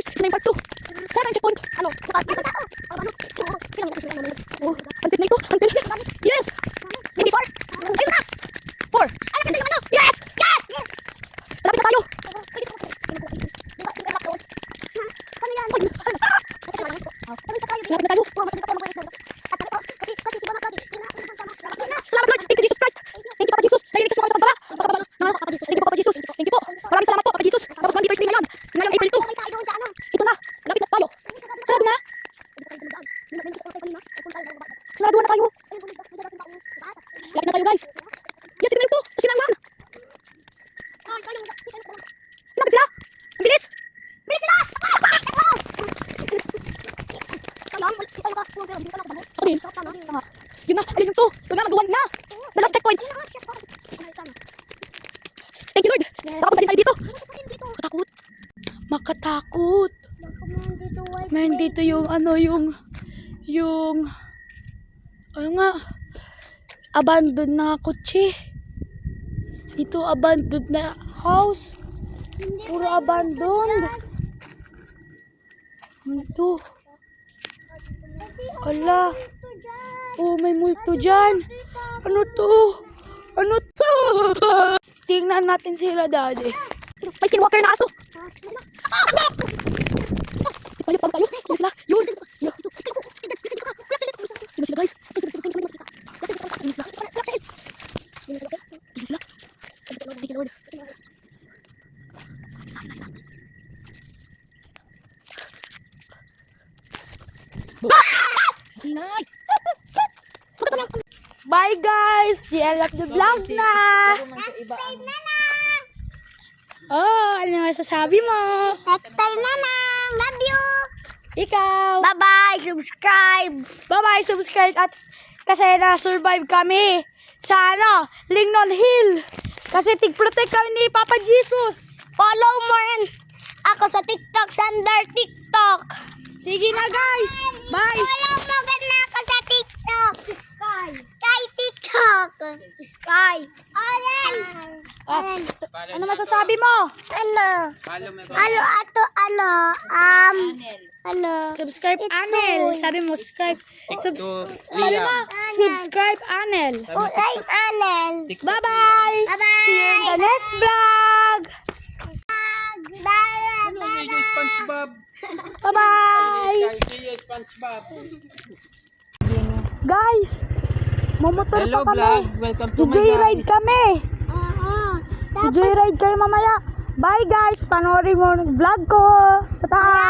Ito na yung part 2. Saan ang checkpoint? Ano? Until na ito. Until. Yes! Maybe 4. Ayun na! 4. Yes! Yes! Malapit na tayo. Malapit na tayo. Salamat Lord. Thank you Jesus Christ. Thank you Papa Jesus. Dahil ligtas mo kami sa pagbaba. Thank you Papa Jesus. Thank you po. Maraming salamat po Papa Jesus. Tapos Monday first day ngayon. Ngayong April 2. Ito na. Lapit na tayo. Sarado na. Sarado na tayo. Lapit na tayo guys. Yes, ito na ito. Kasi nang Sinapit sila. Ang bilis. Bilis sila. Ako din. Yun na. Alin yung to. Yun na. Magawan na. The last checkpoint. Thank you Lord. Nakapunta din tayo dito. Makatakot. Makatakot. Meron dito yung ano yung ano nga abandoned na kotse. Dito abandoned na house. Puro abandoned. Ito. Ala. Oh, may multo dyan. Ano to? Ano to? Tingnan natin sila, daddy. May skinwalker na aso. Tayo. Yun sila. Yun. Yun sila, guys. Yun sila. Yun sila. Thank you, Lord. Bye guys! The end of the vlog na! Oh, ano masasabi mo? Next time na lang. Love you. Ikaw! Bye-bye. Subscribe. Bye-bye! Subscribe at kasi na-survive kami sa ano, Lingnon Hill. Kasi tig-protect kami ni Papa Jesus. Follow mo rin ako sa TikTok. Sander TikTok. Sige na guys! Bye! Follow mo rin ako sa TikTok. Sky. Sky TikTok. Sky. Oren. Ano masasabi mo? Ano? Ano? Subscribe Ito. Anel. Sabi mo subscribe. Sabi mo subscribe Anel. I'm Anel. Bye-bye! Bye-bye. See you in the next vlog! Bye-bye. SpongeBob. Bye-bye! SpongeBob. Guys, mamotor Hello pa kami. vlog, welcome to my Joyride guys. kami. Joyride kayo mamaya. Bye guys, panoorin mo ang vlog ko sa taas.